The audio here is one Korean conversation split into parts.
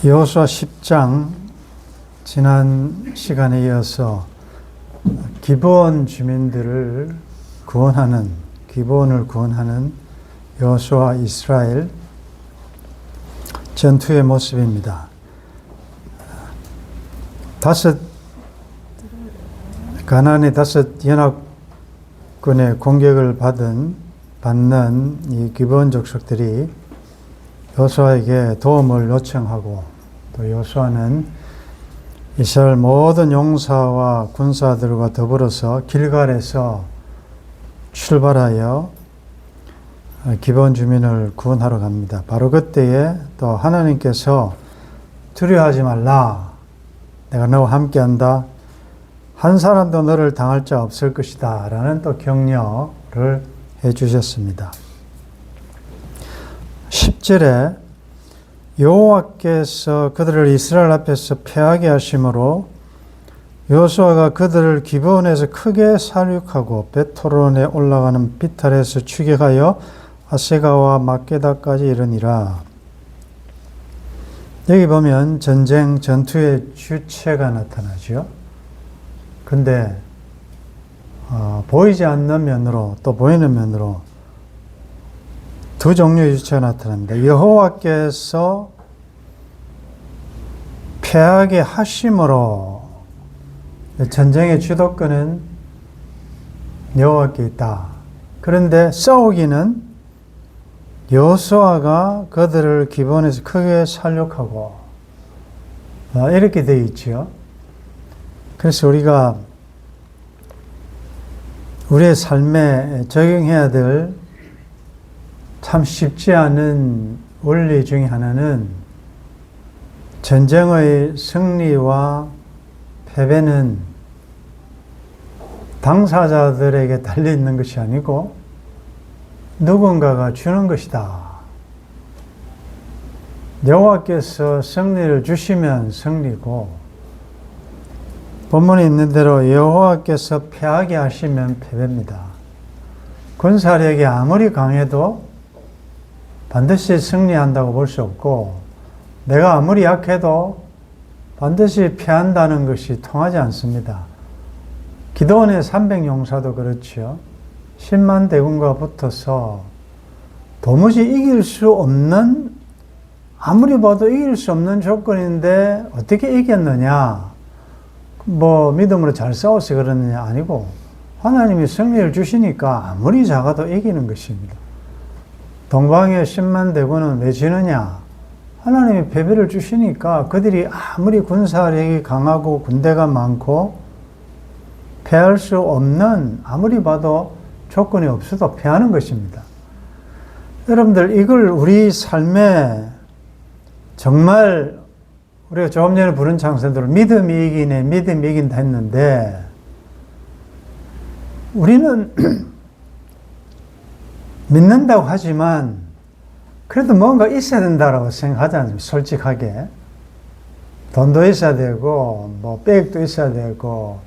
여호수아 10장 지난 시간에 이어서 기브온 주민들을 구원하는 기브온을 구원하는 여호수아 이스라엘 전투의 모습입니다. 가나안의 다섯 연합군의 공격을 받는 이 기브온 족속들이 여호수아에게 도움을 요청하고, 또 여호수아는 이스라엘 모든 용사와 군사들과 더불어서 길갈에서 출발하여 기브온 주민을 구원하러 갑니다. 바로 그때에 또 하나님께서 두려워하지 말라, 내가 너와 함께한다, 한 사람도 너를 당할 자 없을 것이다 라는 또 격려를 해주셨습니다. 10절에 여호와께서 그들을 이스라엘 앞에서 패하게 하심으로 여호수아가 그들을 기브온에서 크게 살육하고 벳호론에 올라가는 비탈에서 추격하여 아세가와 막게다까지 이르니라. 여기 보면 전투의 주체가 나타나죠. 근데 보이지 않는 면으로 또 보이는 면으로 두 종류의 주체가 나타납니다. 여호와께서 패하게 하심으로 전쟁의 주도권은 여호와께 있다. 그런데 싸우기는 여호수아가 그들을 기브온에서 크게 살육하고 이렇게 되어 있죠. 그래서 우리가 우리의 삶에 적용해야 될 참 쉽지 않은 원리 중에 하나는, 전쟁의 승리와 패배는 당사자들에게 달려있는 것이 아니고 누군가가 주는 것이다. 여호와께서 승리를 주시면 승리고, 본문에 있는 대로 여호와께서 패하게 하시면 패배입니다. 군사력이 아무리 강해도 반드시 승리한다고 볼 수 없고, 내가 아무리 약해도 반드시 패한다는 것이 통하지 않습니다. 기드온의 300용사도 그렇죠. 10만 대군과 붙어서 도무지 이길 수 없는, 아무리 봐도 이길 수 없는 조건인데 어떻게 이겼느냐, 믿음으로 잘 싸워서 그러느냐 아니고, 하나님이 승리를 주시니까 아무리 작아도 이기는 것입니다. 동방의 10만 대군은 왜 지느냐? 하나님이 패배를 주시니까 그들이 아무리 군사력이 강하고 군대가 많고 패할 수 없는, 아무리 봐도 조건이 없어도 패하는 것입니다. 여러분들, 이걸 우리 삶에 정말, 우리가 조금 전에 부른 찬송대로 믿음이 이기네, 믿음이 이긴다 했는데, 우리는 믿는다고 하지만 그래도 뭔가 있어야 된다고 생각하지 않습니까? 솔직하게. 돈도 있어야 되고, 백도 있어야 되고,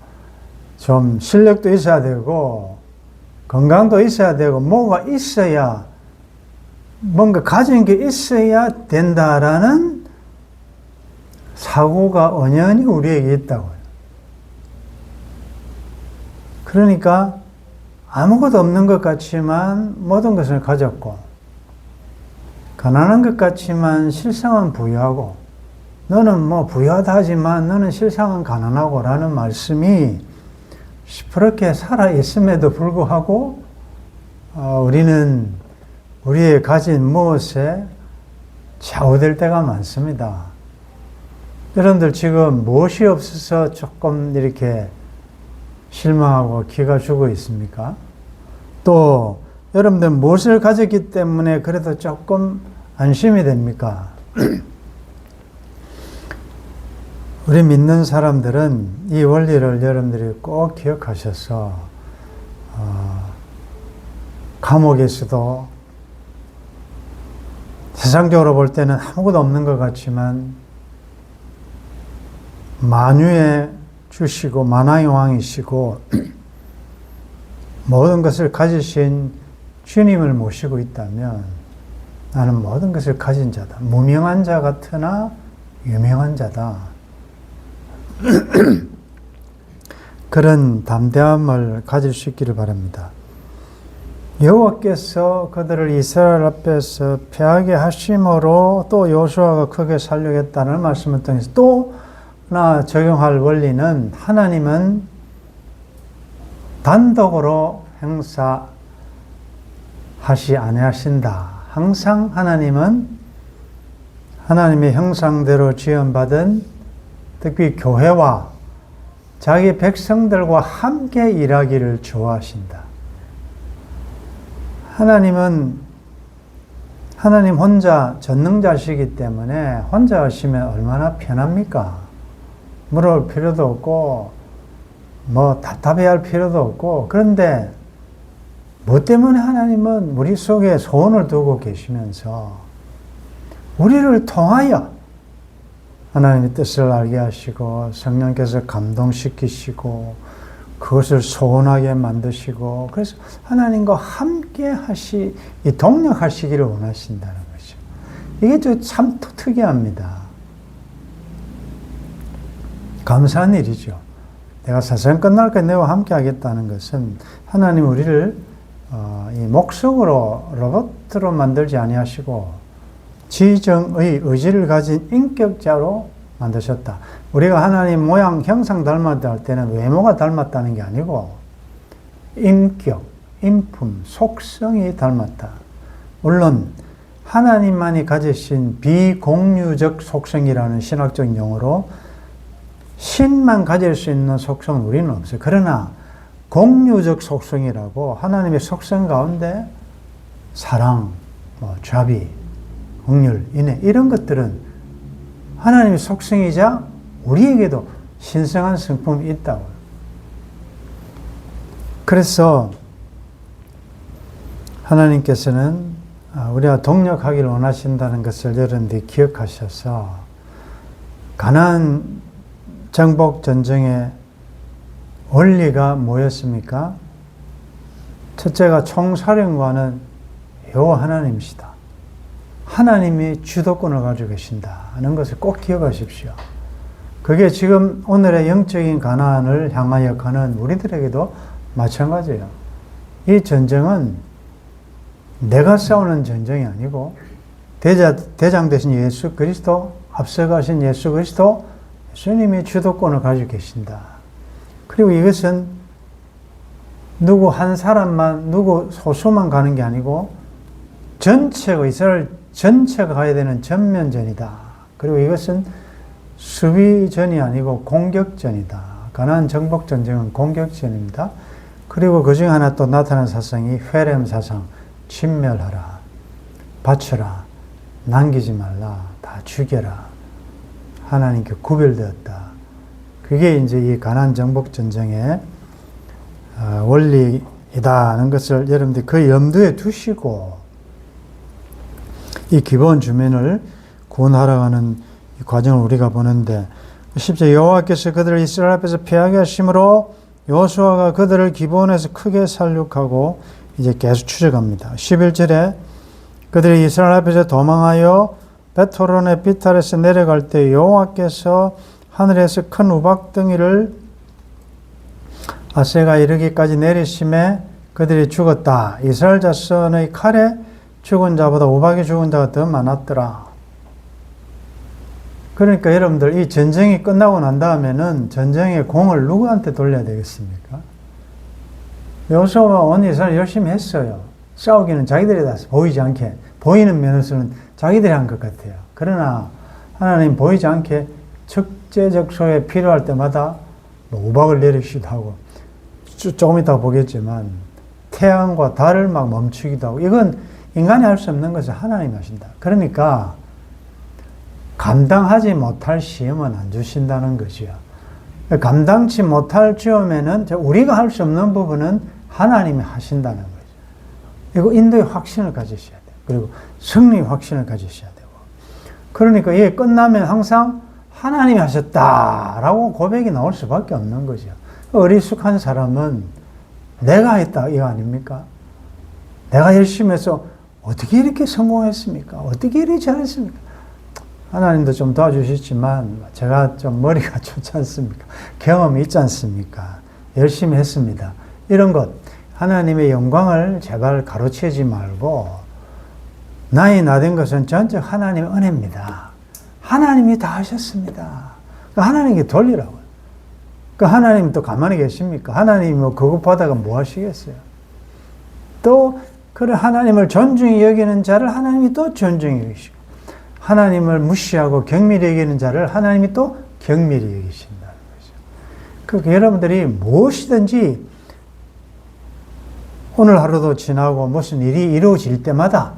좀 실력도 있어야 되고, 건강도 있어야 되고, 뭐가 있어야, 뭔가 가진 게 있어야 된다라는 사고가 언연히 우리에게 있다고요. 그러니까 아무것도 없는 것 같지만 모든 것을 가졌고, 가난한 것 같지만 실상은 부유하고, 너는 부유하다 하지만 너는 실상은 가난하고 라는 말씀이 시퍼렇게 살아있음에도 불구하고 우리는 우리의 가진 무엇에 좌우될 때가 많습니다. 여러분들, 지금 무엇이 없어서 조금 이렇게 실망하고 기가 죽어 있습니까? 또 여러분들 무엇을 가졌기 때문에 그래도 조금 안심이 됩니까? 우리 믿는 사람들은 이 원리를 여러분들이 꼭 기억하셔서 감옥에서도 세상적으로 볼 때는 아무것도 없는 것 같지만 만유의 주시고 만왕의 왕이시고 모든 것을 가지신 주님을 모시고 있다면 나는 모든 것을 가진 자다. 무명한 자 같으나 유명한 자다. 그런 담대함을 가질 수 있기를 바랍니다. 여호와께서 그들을 이스라엘 앞에서 패하게 하심으로 또 여호수아가 크게 살려겠다는 말씀을 통해서 또 하나 적용할 원리는 하나님은 단독으로 행사하시 아니하신다. 항상 하나님은 하나님의 형상대로 지음받은 특히 교회와 자기 백성들과 함께 일하기를 좋아하신다. 하나님은 하나님 혼자 전능자시기 때문에 혼자 하시면 얼마나 편합니까? 물어볼 필요도 없고 뭐 답답해할 필요도 없고, 그런데 뭐 때문에 하나님은 우리 속에 소원을 두고 계시면서 우리를 통하여 하나님의 뜻을 알게 하시고 성령께서 감동시키시고 그것을 소원하게 만드시고, 그래서 하나님과 함께 동력하시기를 원하신다는 거죠. 이게 참 특이합니다. 감사한 일이죠. 내가 세상 끝날까지 내와 함께 하겠다는 것은 하나님 우리를 이 목석으로 로봇으로 만들지 아니하시고 지정의 의지를 가진 인격자로 만드셨다. 우리가 하나님 모양 형상 닮았다 할 때는 외모가 닮았다는 게 아니고 인격, 인품, 속성이 닮았다. 물론 하나님만이 가지신 비공유적 속성이라는 신학적 용어로 신만 가질 수 있는 속성은 우리는 없어요. 그러나 공유적 속성이라고 하나님의 속성 가운데 사랑, 자비, 긍휼, 인애 이런 것들은 하나님의 속성이자 우리에게도 신성한 성품이 있다고. 그래서 하나님께서는 우리가 동력하기를 원하신다는 것을 여러분들이 기억하셔서 가나안 정복 전쟁의 원리가 뭐였습니까? 첫째가 총사령관은 여호와 하나님이시다. 하나님이 주도권을 가지고 계신다는 것을 꼭 기억하십시오. 그게 지금 오늘의 영적인 가나안을 향하여 가는 우리들에게도 마찬가지예요. 이 전쟁은 내가 싸우는 전쟁이 아니고 대장 되신 예수 그리스도, 앞서가신 예수 그리스도, 예수님이 주도권을 가지고 계신다. 그리고 이것은 누구 한 사람만, 누구 소수만 가는 게 아니고 전체가, 이스라엘 전체가 가야 되는 전면전이다. 그리고 이것은 수비전이 아니고 공격전이다. 가나안 정복 전쟁은 공격전입니다. 그리고 그 중에 하나 또 나타난 사상이 회렘 사상, 진멸하라, 바쳐라, 남기지 말라, 다 죽여라. 하나님께 구별되었다. 그게 이제 이 가나안 정복 전쟁의 원리이다는 것을 여러분들이 그 염두에 두시고 이 기본 주민을 구원하러 가는 이 과정을 우리가 보는데, 10절 여호와께서 그들을 이스라엘 앞에서 패하게 하심으로 여호수아가 그들을 기브온에서 크게 살육하고 이제 계속 추적합니다. 11절에 그들이 이스라엘 앞에서 도망하여 베토론의 비탈에서 내려갈 때 여호와께서 하늘에서 큰 우박덩이를 아세가 이르기까지 내리심에 그들이 죽었다. 이스라엘 자손의 칼에 죽은 자보다 우박에 죽은 자가 더 많았더라. 그러니까 여러분들 이 전쟁이 끝나고 난 다음에는 전쟁의 공을 누구한테 돌려야 되겠습니까? 여호수아와 온 이스라엘 열심히 했어요. 싸우기는 자기들이 다 보이지 않게, 보이는 면에서는 자기들이 한 것 같아요. 그러나 하나님 보이지 않게 적재적소에 필요할 때마다 우박을 내리시기도 하고, 조금 이따 보겠지만 태양과 달을 막 멈추기도 하고, 이건 인간이 할 수 없는 것을 하나님이 하신다. 그러니까 감당하지 못할 시험은 안 주신다는 것이요. 감당치 못할 시험에는 우리가 할 수 없는 부분은 하나님이 하신다는 거죠. 이거 인도의 확신을 가지셔야 돼요. 그리고 승리의 확신을 가지셔야 되고. 그러니까 이게 끝나면 항상 하나님이 하셨다라고 고백이 나올 수밖에 없는 거죠. 어리숙한 사람은 내가 했다 이거 아닙니까? 내가 열심히 해서 어떻게 이렇게 성공했습니까? 어떻게 이렇게 잘했습니까? 하나님도 좀 도와주시지만 제가 좀 머리가 좋지 않습니까? 경험이 있지 않습니까? 열심히 했습니다. 이런 것, 하나님의 영광을 제발 가로채지 말고 나이 나된 것은 전적 하나님의 은혜입니다. 하나님이 다 하셨습니다. 하나님께 돌리라고요. 하나님 또 가만히 계십니까? 하나님이 뭐 거급하다가 뭐 하시겠어요? 또 그래 하나님을 존중히 여기는 자를 하나님이 또 존중히 여기시고 하나님을 무시하고 경밀히 여기는 자를 하나님이 또 경밀히 여기신다는 거죠. 그러니까 여러분들이 무엇이든지 오늘 하루도 지나고 무슨 일이 이루어질 때마다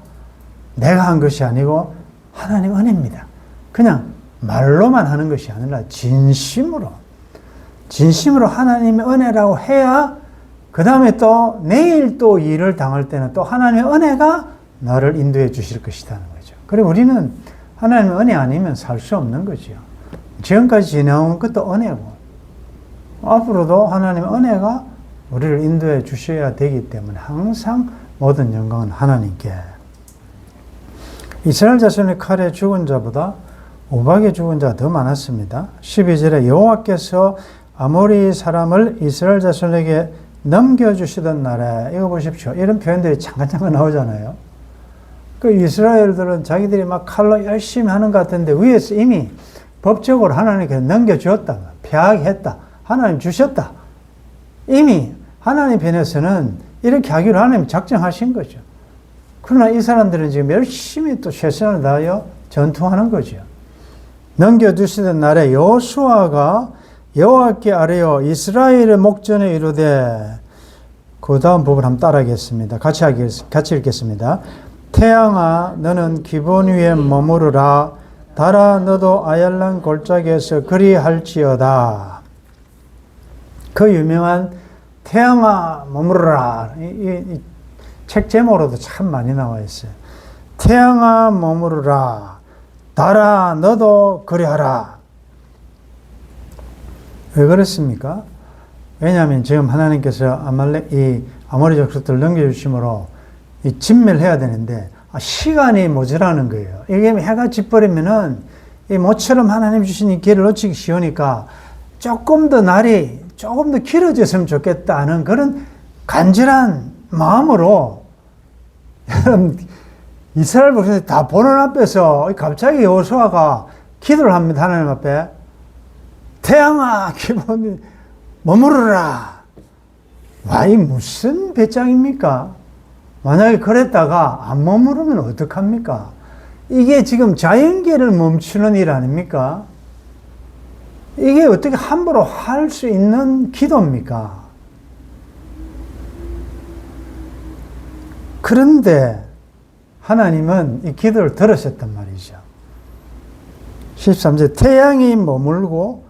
내가 한 것이 아니고 하나님 은혜입니다. 그냥 말로만 하는 것이 아니라 진심으로 하나님의 은혜라고 해야 그 다음에 또 내일 또 일을 당할 때는 또 하나님의 은혜가 나를 인도해 주실 것이라는 거죠. 그리고 우리는 하나님의 은혜 아니면 살 수 없는 거죠. 지금까지 지나온 것도 은혜고 앞으로도 하나님의 은혜가 우리를 인도해 주셔야 되기 때문에 항상 모든 영광은 하나님께. 이스라엘 자손의 칼에 죽은 자보다 우박에 죽은 자가 더 많았습니다. 12절에 여호와께서 아모리 사람을 이스라엘 자손에게 넘겨주시던 날에, 이거 보십시오. 이런 표현들이 잠깐 나오잖아요. 그 이스라엘들은 자기들이 막 칼로 열심히 하는 것 같은데 위에서 이미 법적으로 하나님께 넘겨주었다. 폐하했다. 하나님 주셨다. 이미 하나님 편에서는 이렇게 하기로 하나님 작정하신 거죠. 그러나 이 사람들은 지금 열심히 또 최선을 다하여 전투하는 거죠. 넘겨주시던 날에 여호수아가 여호와께 아뢰어 이스라엘의 목전에 이르되, 그 다음 부분 한번 따라하겠습니다. 같이 읽겠습니다. 태양아 너는 기본 위에 머무르라. 달아 너도 아얄란 골짜기에서 그리할지어다. 그 유명한 태양아 머무르라, 이 책 제목으로도 참 많이 나와 있어요. 태양아 머무르라. 달아 너도 그리하라. 왜 그렇습니까? 왜냐하면 지금 하나님께서 아모리 족속들을 넘겨주심으로 진멸해야 되는데 시간이 모자라는 거예요. 이게 해가 짓버리면은 이 모처럼 하나님 주신 이 기회를 놓치기 쉬우니까 조금 더 날이 조금 더 길어졌으면 좋겠다는 그런 간절한 마음으로 여러분 이스라엘 백성들이 다 보는 앞에서 갑자기 여호수아가 기도를 합니다. 하나님 앞에 태양아 기본이 머무르라. 와, 이 무슨 배짱입니까? 만약에 그랬다가 안 머무르면 어떡합니까? 이게 지금 자연계를 멈추는 일 아닙니까? 이게 어떻게 함부로 할 수 있는 기도입니까? 그런데 하나님은 이 기도를 들으셨단 말이죠. 13절 태양이 머물고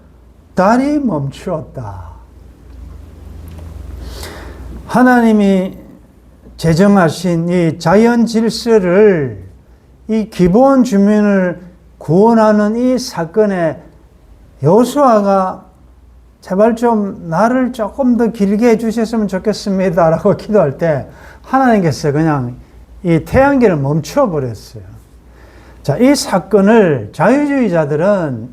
달이 멈추었다. 하나님이 제정하신 이 자연 질서를, 이 기본 주민을 구원하는 이 사건에 여호수아가 제발 좀 나를 조금 더 길게 해주셨으면 좋겠습니다 라고 기도할 때 하나님께서 그냥 이 태양계를 멈춰버렸어요. 자, 이 사건을 자유주의자들은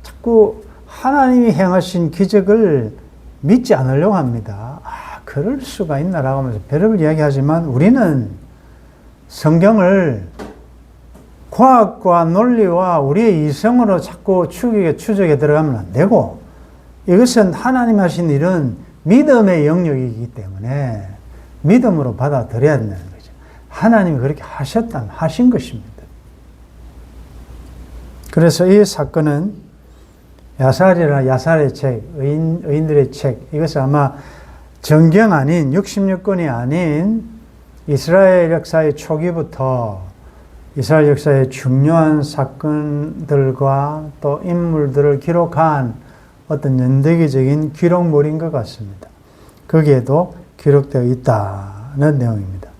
자꾸 하나님이 행하신 기적을 믿지 않으려고 합니다. 그럴 수가 있나라고 하면서 별의별 이야기하지만 우리는 성경을 과학과 논리와 우리의 이성으로 자꾸 추적에 들어가면 안 되고, 이것은 하나님 하신 일은 믿음의 영역이기 때문에 믿음으로 받아들여야 된다는 거죠. 하나님이 그렇게 하신 것입니다. 그래서 이 사건은 야살의 책, 의인들의 책, 이것은 아마 정경 아닌 66권이 아닌 이스라엘 역사의 초기부터 이스라엘 역사의 중요한 사건들과 또 인물들을 기록한 어떤 연대기적인 기록물인 것 같습니다. 거기에도 기록되어 있다는 내용입니다.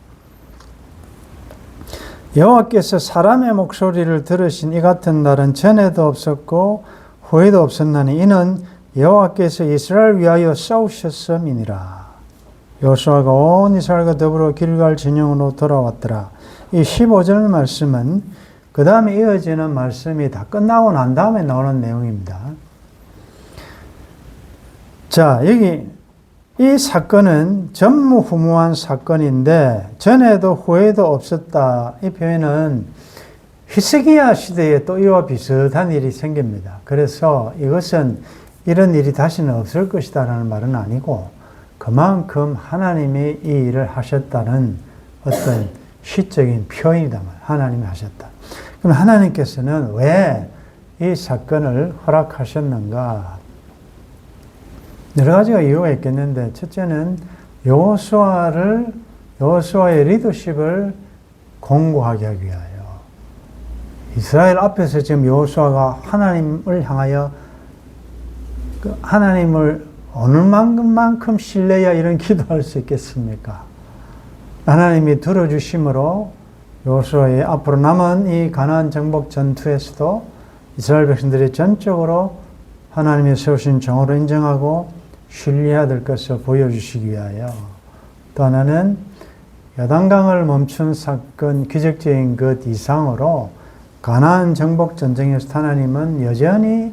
여호와께서 사람의 목소리를 들으신 이 같은 날은 전에도 없었고 후에도 없었나니 이는 여호와께서 이스라엘 위하여 싸우셨음이니라. 여호수아가 온 이스라엘과 더불어 길갈 진영으로 돌아왔더라. 이 15절 말씀은 그 다음에 이어지는 말씀이 다 끝나고 난 다음에 나오는 내용입니다. 자, 여기 이 사건은 전무후무한 사건인데 전에도 후에도 없었다. 이 표현은 히스기야 시대에 또 이와 비슷한 일이 생깁니다. 그래서 이것은 이런 일이 다시는 없을 것이다 라는 말은 아니고 그만큼 하나님이 이 일을 하셨다는 어떤 시적인 표현이다. 하나님이 하셨다. 그럼 하나님께서는 왜 이 사건을 허락하셨는가? 여러 가지가 이유가 있겠는데 첫째는 여호수아의 리더십을 공고하게 하기 위하여 이스라엘 앞에서 지금 여호수아가 하나님을 향하여 하나님을 어느 만큼 신뢰해야 이런 기도할 수 있겠습니까? 하나님이 들어주심으로 여호수아의 앞으로 남은 이 가나안 정복 전투에서도 이스라엘 백성들이 전적으로 하나님이 세우신 정으로 인정하고 신뢰해야 될 것을 보여주시기 위하여 또 하나는 요단강을 멈춘 사건 기적적인 것 이상으로 가나안 정복 전쟁에서 하나님은 여전히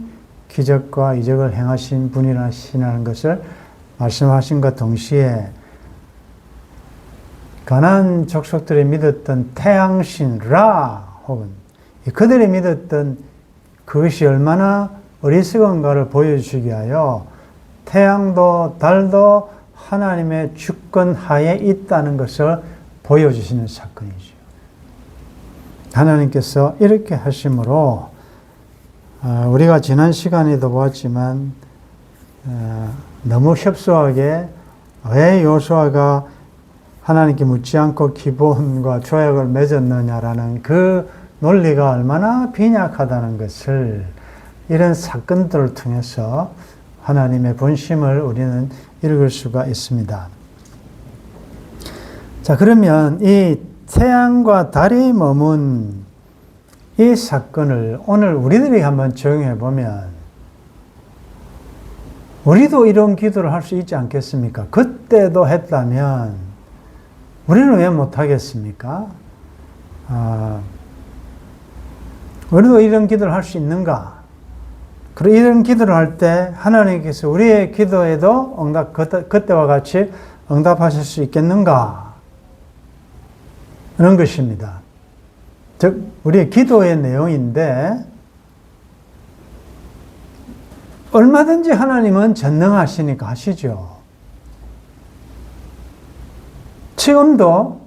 기적과 이적을 행하신 분이라는 것을 말씀하신과 동시에 가나안 족속들이 믿었던 태양신 라 혹은 그들이 믿었던 그것이 얼마나 어리석은가를 보여주시기 위하여 태양도 달도 하나님의 주권 하에 있다는 것을 보여주시는 사건이죠. 하나님께서 이렇게 하심으로 우리가 지난 시간에도 보았지만 너무 협소하게 왜 여호수아가 하나님께 묻지 않고 기본과 조약을 맺었느냐라는 그 논리가 얼마나 빈약하다는 것을 이런 사건들을 통해서 하나님의 본심을 우리는 읽을 수가 있습니다. 자, 그러면 이 태양과 달이 머문 이 사건을 오늘 우리들이 한번 적용해 보면 우리도 이런 기도를 할 수 있지 않겠습니까? 그때도 했다면 우리는 왜 못하겠습니까? 우리도 이런 기도를 할 수 있는가? 그리고 이런 기도를 할 때 하나님께서 우리의 기도에도 그때와 같이 응답하실 수 있겠는가? 그런 것입니다. 즉 우리의 기도의 내용인데 얼마든지 하나님은 전능하시니까 하시죠. 지금도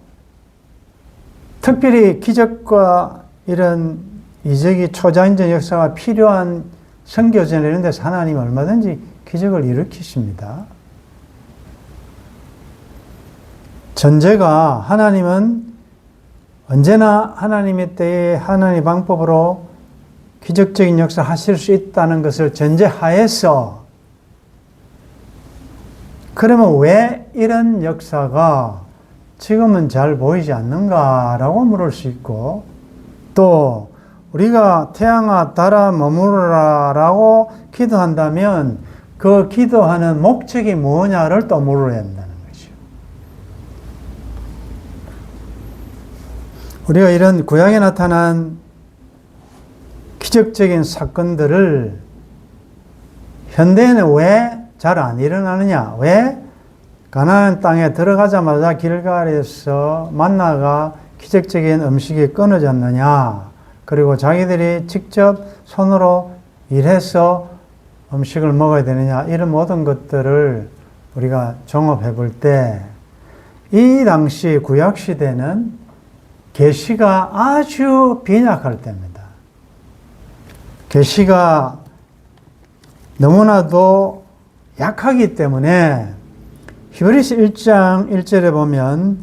특별히 기적과 이런 이적이 초자연적 역사가 필요한 선교전 이런 데서 하나님은 얼마든지 기적을 일으키십니다. 전제가 하나님은 언제나 하나님의 때에 하나님의 방법으로 기적적인 역사를 하실 수 있다는 것을 전제하에서 그러면 왜 이런 역사가 지금은 잘 보이지 않는가라고 물을 수 있고 또 우리가 태양아 달아 머무르라라고 기도한다면 그 기도하는 목적이 뭐냐를 또 물어야 한다는 거죠. 우리가 이런 구약에 나타난 기적적인 사건들을 현대에는 왜 잘 안 일어나느냐? 왜 가나안 땅에 들어가자마자 길갈에서 만나가 기적적인 음식이 끊어졌느냐? 그리고 자기들이 직접 손으로 일해서 음식을 먹어야 되느냐? 이런 모든 것들을 우리가 종합해 볼 때 이 당시 구약 시대는 계시가 아주 빈약할 때입니다. 계시가 너무나도 약하기 때문에 히브리서 1장 1절에 보면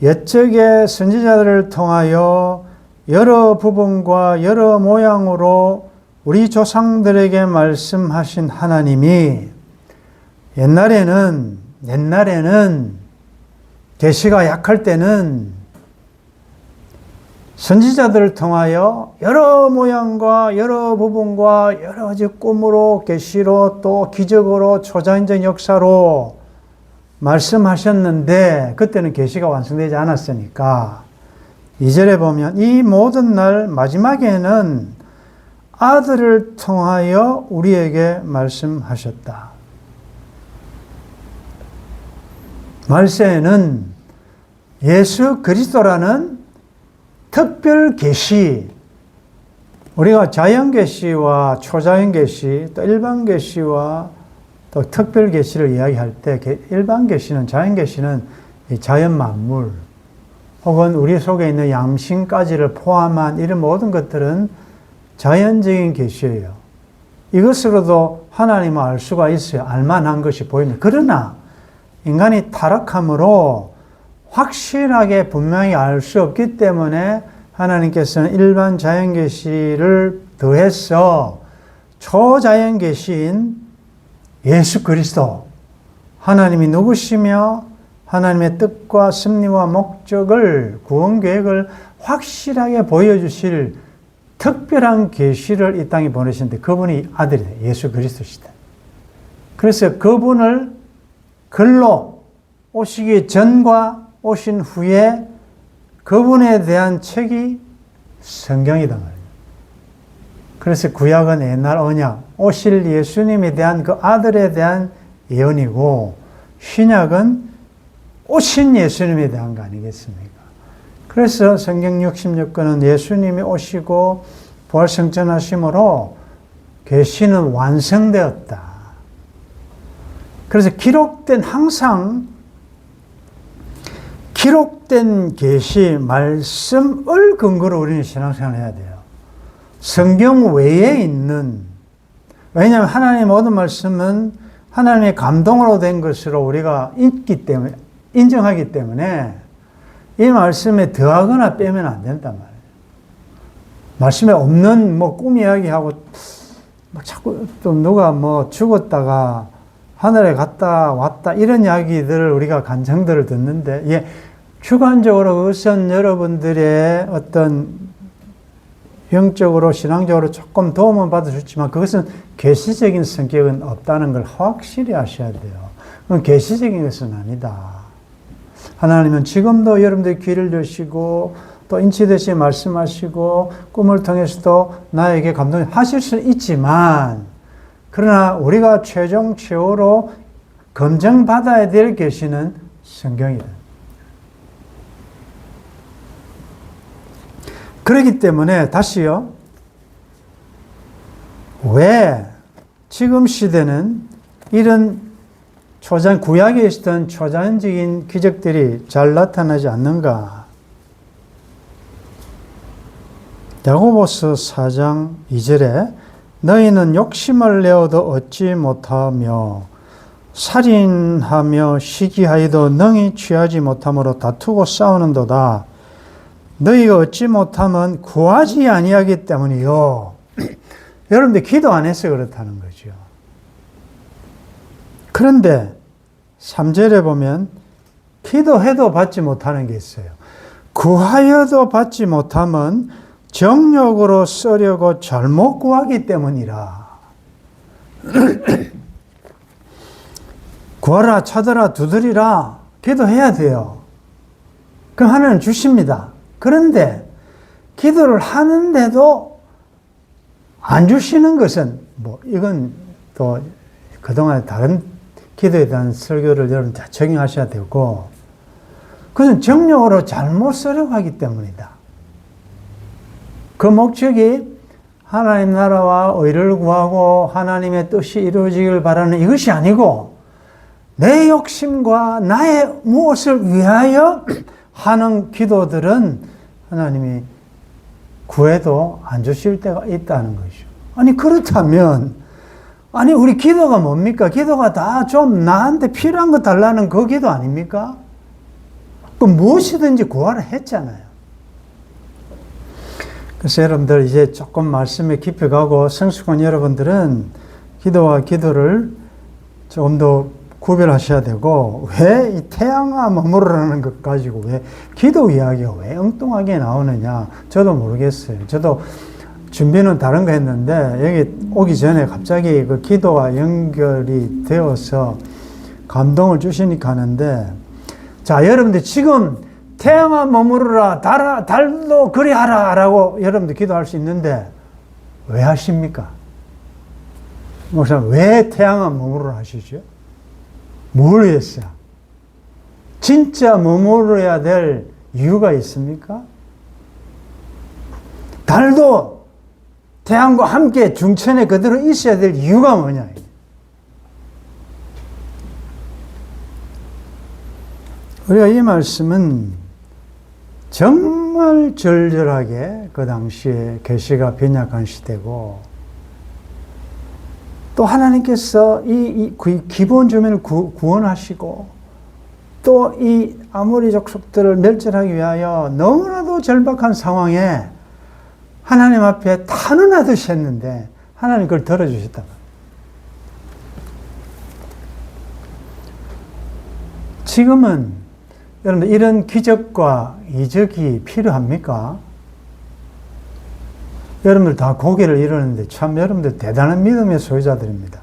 옛적의 선지자들을 통하여 여러 부분과 여러 모양으로 우리 조상들에게 말씀하신 하나님이 옛날에는 계시가 약할 때는 선지자들을 통하여 여러 모양과 여러 부분과 여러 가지 꿈으로 계시로 또 기적으로 초자연적 역사로 말씀하셨는데 그때는 계시가 완성되지 않았으니까 2절에 보면 이 모든 날 마지막에는 아들을 통하여 우리에게 말씀하셨다. 말세에는 예수 그리스도라는 특별 계시, 우리가 자연 계시와 초자연 계시, 또 일반 계시와 또 특별 계시를 이야기할 때 일반 계시는, 자연 계시는 자연 만물 혹은 우리 속에 있는 양심까지를 포함한 이런 모든 것들은 자연적인 계시예요. 이것으로도 하나님을 알 수가 있어요. 알만한 것이 보입니다. 그러나 인간이 타락함으로 확실하게 분명히 알 수 없기 때문에 하나님께서는 일반 자연 계시를 더해서 초자연 계시인 예수 그리스도, 하나님이 누구시며 하나님의 뜻과 섭리와 목적을, 구원 계획을 확실하게 보여주실 특별한 계시를 이 땅에 보내셨는데 그분이 아들이다. 예수 그리스도시다. 그래서 그분을 글로 오시기 전과 오신 후에 그분에 대한 책이 성경이다 말이에요. 그래서 구약은 옛날 언약, 오실 예수님에 대한 그 아들에 대한 예언이고, 신약은 오신 예수님에 대한 거 아니겠습니까? 그래서 성경 66권은 예수님이 오시고 부활승천하심으로 계시는 완성되었다. 그래서 항상 기록된 계시, 말씀을 근거로 우리는 신앙생활을 해야 돼요. 성경 외에 있는, 왜냐하면 하나님의 모든 말씀은 하나님의 감동으로 된 것으로 우리가 인정하기 때문에 이 말씀에 더하거나 빼면 안 된단 말이에요. 말씀에 없는 꿈 이야기하고 자꾸 또 누가 죽었다가 하늘에 갔다 왔다 이런 이야기들을 우리가 간증들을 듣는데, 주관적으로 그것은 여러분들의 어떤 영적으로 신앙적으로 조금 도움은 받으셨지만 그것은 계시적인 성격은 없다는 걸 확실히 아셔야 돼요. 그건 계시적인 것은 아니다. 하나님은 지금도 여러분들의 귀를 여시고 또 인치듯이 말씀하시고 꿈을 통해서도 나에게 감동하실 수는 있지만, 그러나 우리가 최종적으로 검증받아야 될 계시는 성경이다. 그렇기 때문에 다시요, 왜 지금 시대는 이런 구약에 있었던 초자연적인 기적들이 잘 나타나지 않는가? 야고보서 4장 2절에 너희는 욕심을 내어도 얻지 못하며 살인하며 시기하여도 능히 취하지 못함으로 다투고 싸우는도다. 너희가 얻지 못하면 구하지 아니하기 때문이요. 여러분들 기도 안 해서 그렇다는 거죠. 그런데 3절에 보면 기도해도 받지 못하는 게 있어요. 구하여도 받지 못하면 정욕으로 쓰려고 잘못 구하기 때문이라. 구하라, 찾아라, 두드리라, 기도해야 돼요. 그럼 하나님 주십니다. 그런데 기도를 하는데도 안 주시는 것은 이건 또 그동안 다른 기도에 대한 설교를 여러분 다 적용하셔야 되고, 그것은 정욕으로 잘못 쓰려고 하기 때문이다. 그 목적이 하나님 나라와 의를 구하고 하나님의 뜻이 이루어지길 바라는 이것이 아니고, 내 욕심과 나의 무엇을 위하여 하는 기도들은 하나님이 구해도 안 주실 때가 있다는 거죠. 아니 그렇다면 우리 기도가 뭡니까? 기도가 다 좀 나한테 필요한 거 달라는 그 기도 아닙니까? 그럼 무엇이든지 구하라 했잖아요. 그래서 여러분들 이제 조금 말씀에 깊이 가고 성숙한 여러분들은 기도와 기도를 조금 더 구별하셔야 되고, 왜 이 태양아 머무르라는 것 가지고 왜 기도 이야기가 왜 엉뚱하게 나오느냐 저도 모르겠어요. 저도 준비는 다른 거 했는데 여기 오기 전에 갑자기 그 기도와 연결이 되어서 감동을 주시니까 하는데, 자 여러분들 지금 태양아 머무르라, 달도 그리하라 라고 여러분들 기도할 수 있는데 왜 하십니까? 목사님, 왜 태양아 머무르라 하시죠? 뭘 위해서? 진짜 머무르야 될 이유가 있습니까? 달도 태양과 함께 중천에 그대로 있어야 될 이유가 뭐냐? 우리가 이 말씀은 정말 절절하게 그 당시에 계시가 빈약한 시대고, 또 하나님께서 이 기본 주민을 구원하시고, 또 이 아모리 족속들을 멸절하기 위하여 너무나도 절박한 상황에 하나님 앞에 탄원하듯이 했는데 하나님 그걸 들어주셨다. 지금은 여러분들 이런 기적과 이적이 필요합니까? 여러분들 다 고개를 이러는데 참 여러분들 대단한 믿음의 소유자들입니다.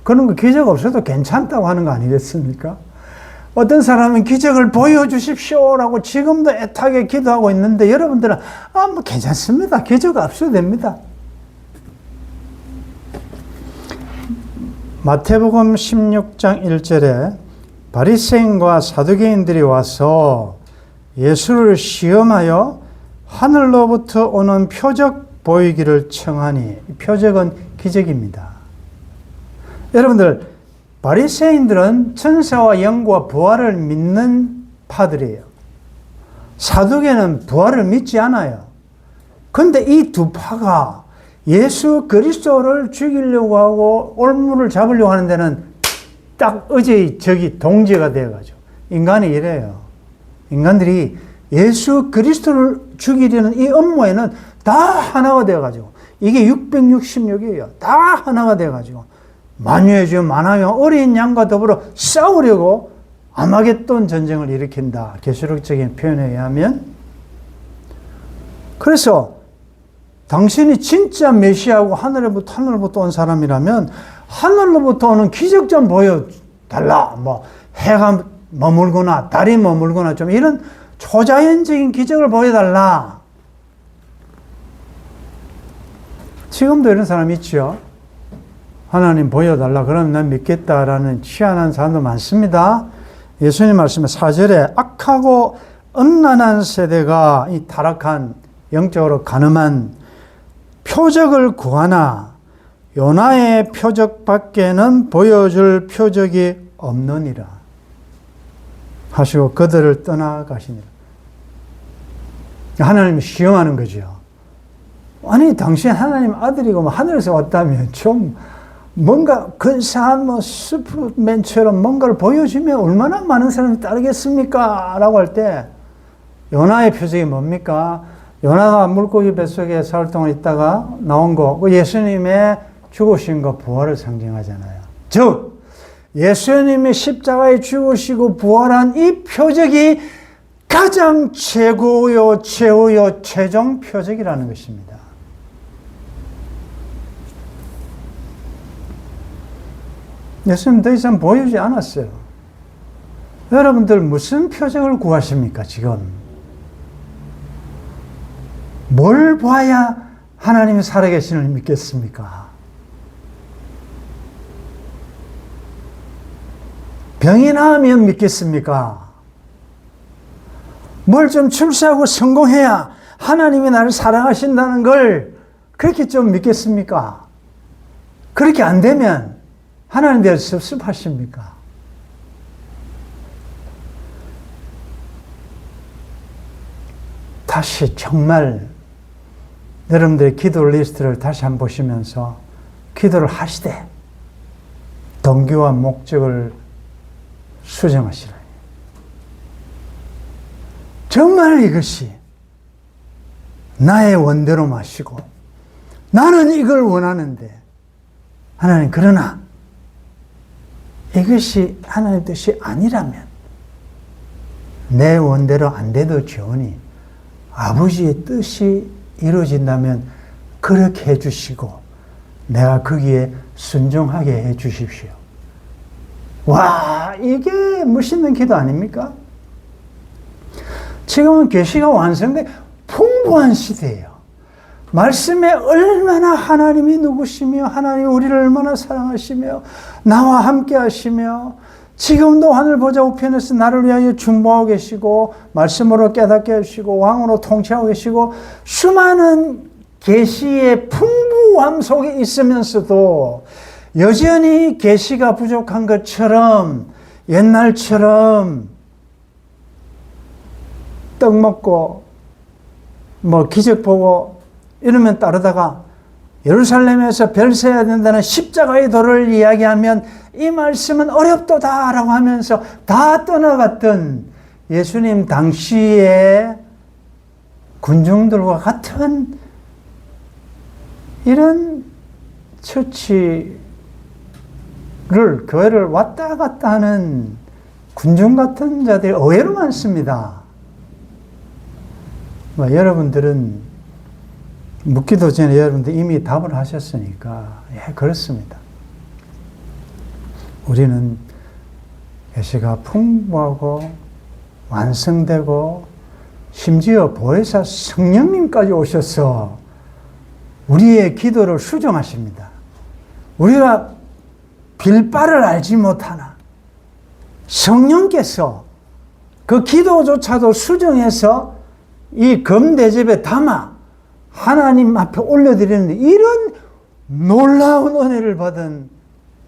그런 거 기적 없어도 괜찮다고 하는 거 아니겠습니까? 어떤 사람은 기적을 보여주십시오라고 지금도 애타게 기도하고 있는데 여러분들은 뭐 괜찮습니다. 기적 없어도 됩니다. 마태복음 16장 1절에 바리새인과 사두개인들이 와서 예수를 시험하여 하늘로부터 오는 표적 보이기를 청하니, 표적은 기적입니다. 여러분들, 바리새인들은 천사와 영과 부활을 믿는 파들이에요. 사두개는 부활을 믿지 않아요. 그런데 이 두 파가 예수 그리스도를 죽이려고 하고 올무를 잡으려고 하는 데는 딱 어제의 적이 동지가 되어가지고, 인간이 이래요. 인간들이 예수 그리스도를 죽이려는 이 업무에는 다 하나가 되어가지고, 이게 666이에요. 다 하나가 되어가지고 만유의 주 만화형 어린 양과 더불어 싸우려고 아마겟돈 전쟁을 일으킨다. 계시록적인 표현에 의하면. 그래서 당신이 진짜 메시아고 하늘로부터 온 사람이라면 하늘로부터 오는 기적 좀 보여달라. 뭐 해가 머물거나 달이 머물거나 좀 이런 초자연적인 기적을 보여달라. 지금도 이런 사람 있죠. 하나님 보여달라. 그러면 난 믿겠다라는 희한한 사람도 많습니다. 예수님 말씀에 4절에 악하고 음란한 세대가 이 타락한 영적으로 가늠한 표적을 구하나 요나의 표적 밖에는 보여줄 표적이 없느니라 하시고 그들을 떠나가시니라. 하나님이 시험하는 거죠. 아니 당신 하나님 아들이고 뭐 하늘에서 왔다면 좀 뭔가 근사한 뭐 슈퍼맨처럼 뭔가를 보여주면 얼마나 많은 사람이 따르겠습니까? 라고 할 때 요나의 표적이 뭡니까? 요나가 물고기 뱃속에 사흘 동안 있다가 나온 거, 예수님의 죽으신 거 부활을 상징하잖아요. 즉 예수님이 십자가에 죽으시고 부활한 이 표적이 가장 최고요, 최후요, 최종 표적이라는 것입니다. 예수님 더 이상 보여주지 않았어요. 여러분들 무슨 표적을 구하십니까, 지금? 뭘 봐야 하나님이 살아계신을 믿겠습니까? 병이 나으면 믿겠습니까? 뭘 좀 출세하고 성공해야 하나님이 나를 사랑하신다는 걸 그렇게 좀 믿겠습니까? 그렇게 안 되면 하나님 대해서 섭섭하십니까? 다시 정말 여러분들의 기도 리스트를 다시 한번 보시면서 기도를 하시되 동기와 목적을 수정하시라. 정말 이것이 나의 원대로 마시고 나는 이걸 원하는데 하나님 그러나 이것이 하나님의 뜻이 아니라면 내 원대로 안 돼도 좋으니 아버지의 뜻이 이루어진다면 그렇게 해주시고 내가 거기에 순종하게 해주십시오. 와, 이게 멋있는 기도 아닙니까? 지금은 계시가 완성돼 풍부한 시대예요. 말씀에 얼마나 하나님이 누구시며 하나님이 우리를 얼마나 사랑하시며 나와 함께 하시며 지금도 하늘 보좌 우편에서 나를 위하여 중보하고 계시고 말씀으로 깨닫게 하시고 왕으로 통치하고 계시고 수많은 계시의 풍부함 속에 있으면서도 여전히 계시가 부족한 것처럼 옛날처럼 떡 먹고 기적 보고 이러면 따르다가 예루살렘에서 별 세야 된다는 십자가의 도를 이야기하면 이 말씀은 어렵도다라고 하면서 다 떠나갔던 예수님 당시의 군중들과 같은 이런 처치를 교회를 왔다 갔다 하는 군중 같은 자들이 의외로 많습니다. 여러분들은 묻기도 전에 여러분들 이미 답을 하셨으니까 그렇습니다. 우리는 계시가 풍부하고 완성되고 심지어 보혜사 성령님까지 오셔서 우리의 기도를 수정하십니다. 우리가 빌바를 알지 못하나 성령께서 그 기도조차도 수정해서 이 금대접에 담아 하나님 앞에 올려드리는 이런 놀라운 은혜를 받은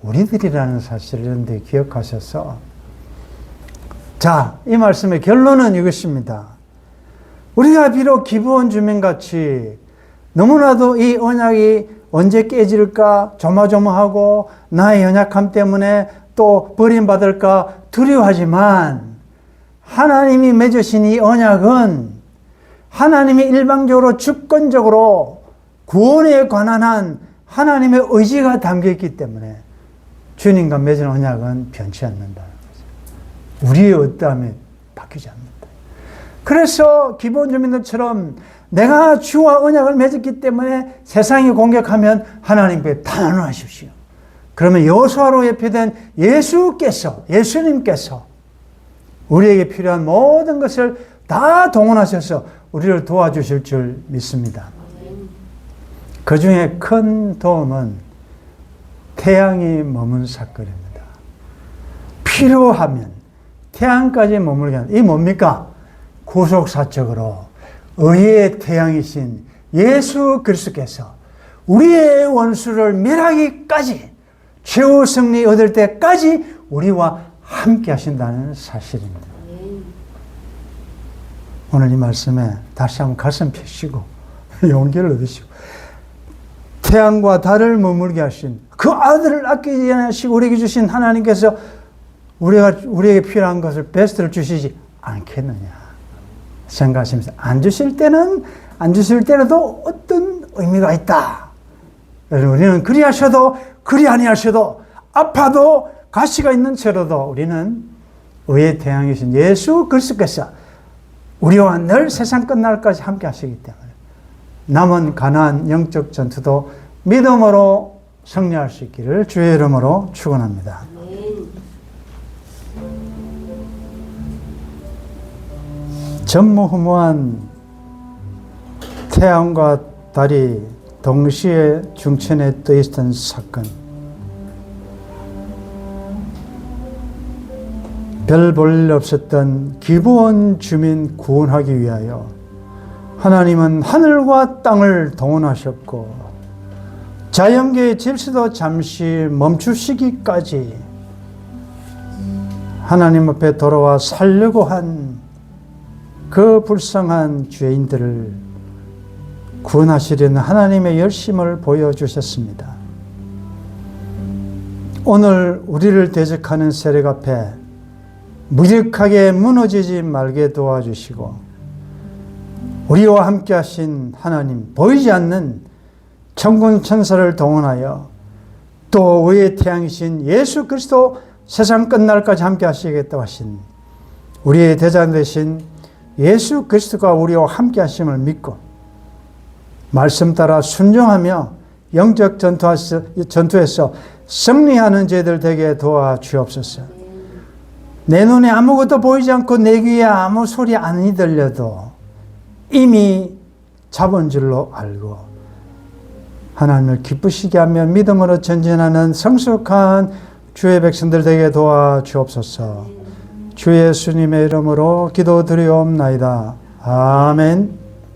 우리들이라는 사실을 여러분들이 기억하셔서 자, 이 말씀의 결론은 이것입니다. 우리가 비록 기브온 주민같이 너무나도 이 언약이 언제 깨질까 조마조마하고 나의 연약함 때문에 또 버림받을까 두려워하지만 하나님이 맺으신 이 언약은 하나님이 일방적으로 주권적으로 구원에 관한 한 하나님의 의지가 담겨있기 때문에 주님과 맺은 언약은 변치 않는다는 거죠. 우리의 어떠함에 바뀌지 않는다. 그래서 기본 주민들처럼 내가 주와 언약을 맺었기 때문에 세상이 공격하면 하나님께 단언하십시오. 그러면 여호수아로 예표된 예수님께서 우리에게 필요한 모든 것을 다 동원하셔서 우리를 도와주실 줄 믿습니다. 그 중에 큰 도움은 태양이 머문 사건입니다. 필요하면 태양까지 머물게 하는 이 뭡니까? 구속사적으로 의의 태양이신 예수 그리스도께서 우리의 원수를 멸하기까지 최후 승리 얻을 때까지 우리와 함께 하신다는 사실입니다. 오늘 이 말씀에 다시 한번 가슴 펴시고 용기를 얻으시고 태양과 달을 머물게 하신 그 아들을 아끼지 않으시고 우리에게 주신 하나님께서 우리에게 필요한 것을 베스트를 주시지 않겠느냐 생각하시면서 안 주실 때라도 어떤 의미가 있다. 우리는 그리 하셔도 그리 아니하셔도 아파도 가시가 있는 채로도 우리는 의의 태양이신 예수 그리스도께서 우리와 늘 세상 끝날까지 함께 하시기 때문에 남은 가나안 영적 전투도 믿음으로 승리할 수 있기를 주의 이름으로 축원합니다. 전무후무한 태양과 달이 동시에 중천에 떠 있던 사건, 별 볼 일 없었던 기브온 주민 구원하기 위하여 하나님은 하늘과 땅을 동원하셨고 자연계의 질서도 잠시 멈추시기까지 하나님 앞에 돌아와 살려고 한 그 불쌍한 죄인들을 구원하시려는 하나님의 열심을 보여주셨습니다. 오늘 우리를 대적하는 세력 앞에 무력하게 무너지지 말게 도와주시고 우리와 함께 하신 하나님, 보이지 않는 천군 천사를 동원하여 또 의의 태양이신 예수 그리스도 세상 끝날까지 함께 하시겠다고 하신 우리의 대장 되신 예수 그리스도가 우리와 함께 하심을 믿고 말씀 따라 순종하며 영적 전투에서 승리하는 저희들 되게 도와주옵소서. 내 눈에 아무것도 보이지 않고 내 귀에 아무 소리 안 들려도 이미 잡은 줄로 알고 하나님을 기쁘시게 하며 믿음으로 전진하는 성숙한 주의 백성들 되게 도와주옵소서. 주 예수님의 이름으로 기도드리옵나이다. 아멘.